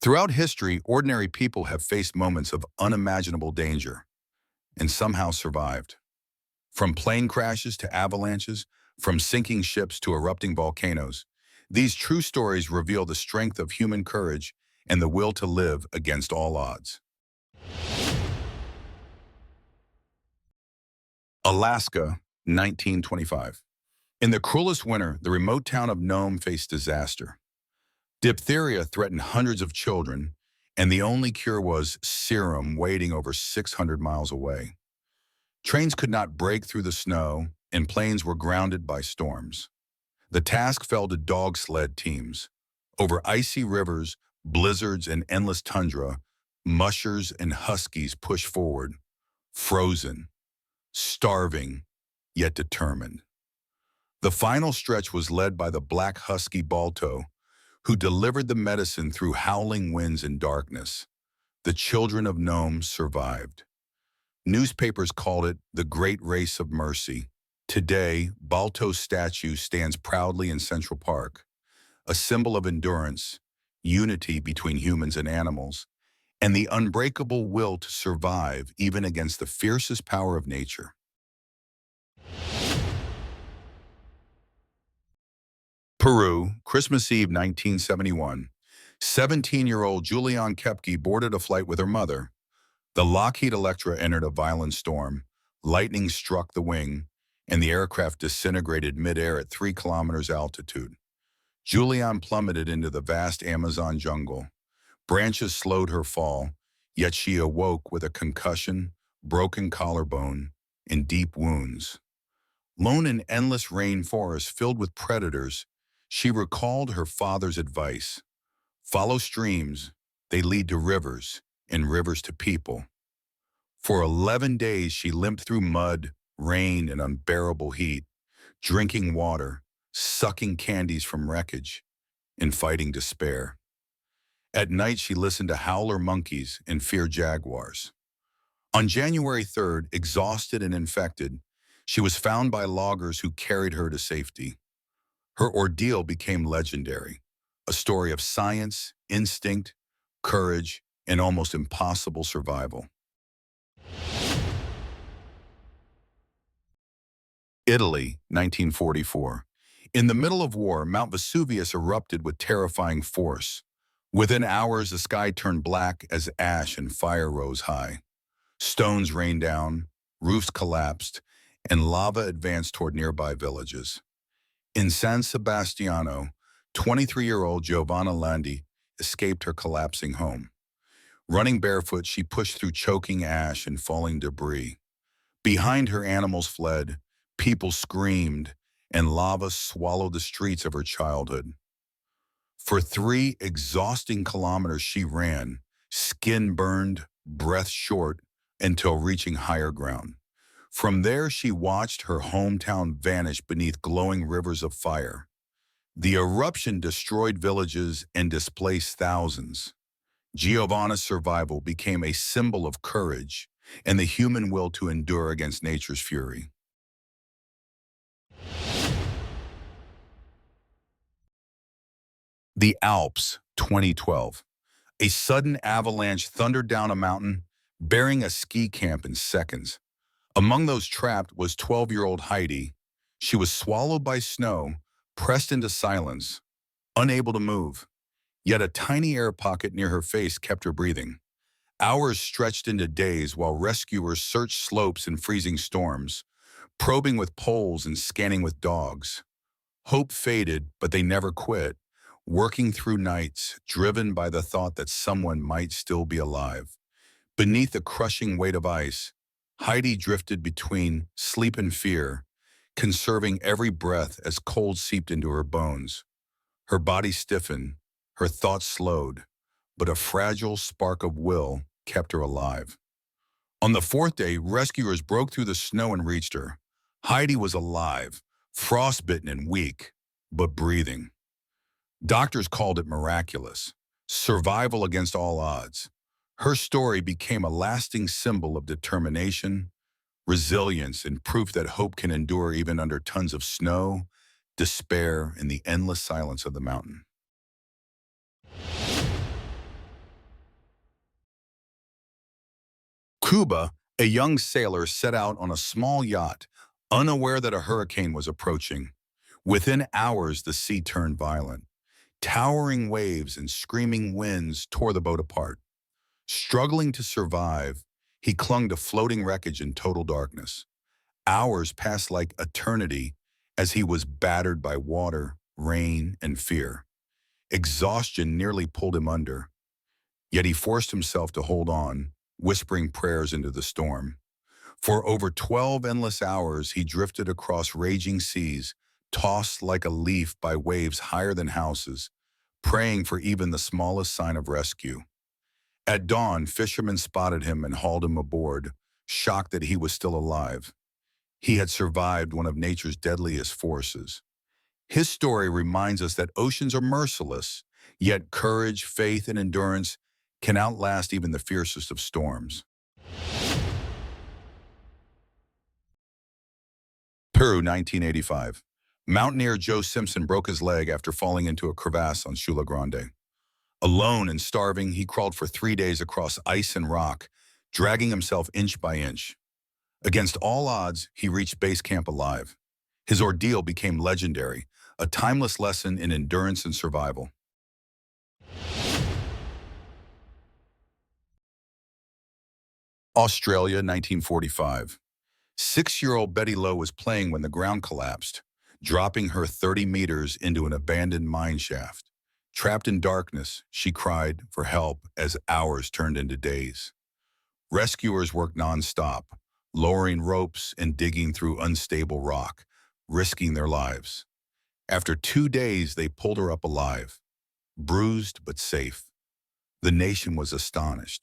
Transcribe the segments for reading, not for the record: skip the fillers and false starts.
Throughout history, ordinary people have faced moments of unimaginable danger and somehow survived. From plane crashes to avalanches, from sinking ships to erupting volcanoes, these true stories reveal the strength of human courage and the will to live against all odds. Alaska, 1925. In the cruelest winter, the remote town of Nome faced disaster. Diphtheria threatened hundreds of children, and the only cure was serum waiting over 600 miles away. Trains could not break through the snow, and planes were grounded by storms. The task fell to dog sled teams. Over icy rivers, blizzards, and endless tundra, mushers and huskies pushed forward, frozen, starving, yet determined. The final stretch was led by the black husky Balto, who delivered the medicine through howling winds and darkness. The children of Nome survived. Newspapers called it the Great Race of Mercy. Today, Balto's statue stands proudly in Central Park, a symbol of endurance, unity between humans and animals, and the unbreakable will to survive even against the fiercest power of nature. Peru, Christmas Eve 1971. 17-year-old Julianne Kepke boarded a flight with her mother. The Lockheed Electra entered a violent storm. Lightning struck the wing, and the aircraft disintegrated midair at 3 kilometers altitude. Julianne plummeted into the vast Amazon jungle. Branches slowed her fall, yet she awoke with a concussion, broken collarbone, and deep wounds. Lone in endless rainforests filled with predators, she recalled her father's advice. Follow streams, they lead to rivers, and rivers to people. For 11 days she limped through mud, rain, and unbearable heat, drinking water, sucking candies from wreckage, and fighting despair. At night she listened to howler monkeys and feared jaguars. On January 3rd, exhausted and infected, she was found by loggers who carried her to safety. Her ordeal became legendary, a story of science, instinct, courage, and almost impossible survival. Italy, 1944. In the middle of war, Mount Vesuvius erupted with terrifying force. Within hours, the sky turned black as ash and fire rose high. Stones rained down, roofs collapsed, and lava advanced toward nearby villages. In San Sebastiano, 23-year-old Giovanna Landi escaped her collapsing home. Running barefoot, she pushed through choking ash and falling debris. Behind her, animals fled, people screamed, and lava swallowed the streets of her childhood. For 3 exhausting kilometers she ran, skin burned, breath short, until reaching higher ground. From there, she watched her hometown vanish beneath glowing rivers of fire. The eruption destroyed villages and displaced thousands. Giovanna's survival became a symbol of courage and the human will to endure against nature's fury. The Alps, 2012. A sudden avalanche thundered down a mountain, burying a ski camp in seconds. Among those trapped was 12-year-old Heidi. She was swallowed by snow, pressed into silence, unable to move. Yet a tiny air pocket near her face kept her breathing. Hours stretched into days while rescuers searched slopes in freezing storms, probing with poles and scanning with dogs. Hope faded, but they never quit, working through nights, driven by the thought that someone might still be alive. Beneath the crushing weight of ice, Heidi drifted between sleep and fear, conserving every breath as cold seeped into her bones. Her body stiffened, her thoughts slowed, but a fragile spark of will kept her alive. On the 4th day, rescuers broke through the snow and reached her. Heidi was alive, frostbitten and weak, but breathing. Doctors called it miraculous, survival against all odds. Her story became a lasting symbol of determination, resilience, and proof that hope can endure even under tons of snow, despair, and the endless silence of the mountain. Cuba, a young sailor set out on a small yacht, unaware that a hurricane was approaching. Within hours, the sea turned violent. Towering waves and screaming winds tore the boat apart. Struggling to survive, he clung to floating wreckage in total darkness. Hours passed like eternity as he was battered by water, rain, and fear. Exhaustion nearly pulled him under, yet he forced himself to hold on, whispering prayers into the storm. For over 12 endless hours, he drifted across raging seas, tossed like a leaf by waves higher than houses, praying for even the smallest sign of rescue. At dawn, fishermen spotted him and hauled him aboard, shocked that he was still alive. He had survived one of nature's deadliest forces. His story reminds us that oceans are merciless, yet courage, faith, and endurance can outlast even the fiercest of storms. Peru, 1985. Mountaineer Joe Simpson broke his leg after falling into a crevasse on Chula Grande. Alone and starving, he crawled for 3 days across ice and rock, dragging himself inch by inch. Against all odds, he reached base camp alive. His ordeal became legendary, a timeless lesson in endurance and survival. Australia, 1945. 6-year-old Betty Lowe was playing when the ground collapsed, dropping her 30 meters into an abandoned mine shaft. Trapped in darkness, she cried for help as hours turned into days. Rescuers worked nonstop, lowering ropes and digging through unstable rock, risking their lives. After 2 days, they pulled her up alive, bruised but safe. The nation was astonished.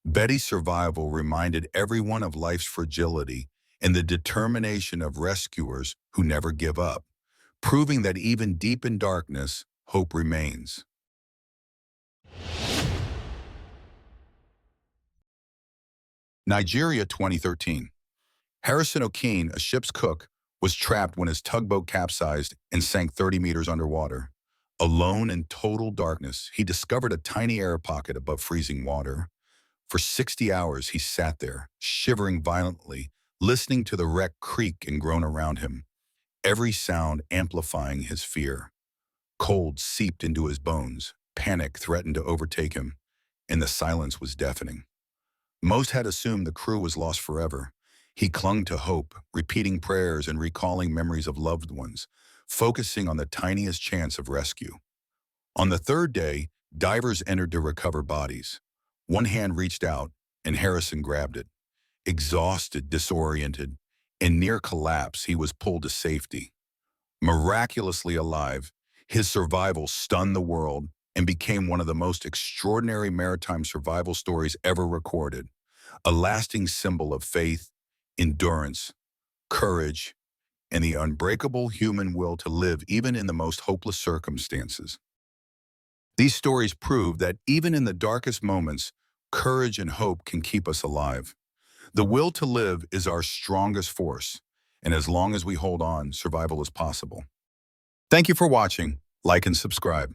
Betty's survival reminded everyone of life's fragility and the determination of rescuers who never give up, proving that even deep in darkness, hope remains. Nigeria, 2013. Harrison O'Keene, a ship's cook, was trapped when his tugboat capsized and sank 30 meters underwater. Alone in total darkness, he discovered a tiny air pocket above freezing water. For 60 hours, he sat there, shivering violently, listening to the wreck creak and groan around him, every sound amplifying his fear. Cold seeped into his bones, panic threatened to overtake him, and the silence was deafening. Most had assumed the crew was lost forever. He clung to hope, repeating prayers and recalling memories of loved ones, focusing on the tiniest chance of rescue. On the third day, divers entered to recover bodies. One hand reached out, and Harrison grabbed it. Exhausted, disoriented, in near collapse, he was pulled to safety. Miraculously alive, his survival stunned the world and became one of the most extraordinary maritime survival stories ever recorded, a lasting symbol of faith, endurance, courage, and the unbreakable human will to live even in the most hopeless circumstances. These stories prove that even in the darkest moments, courage and hope can keep us alive. The will to live is our strongest force, and as long as we hold on, survival is possible. Thank you for watching. Like and subscribe.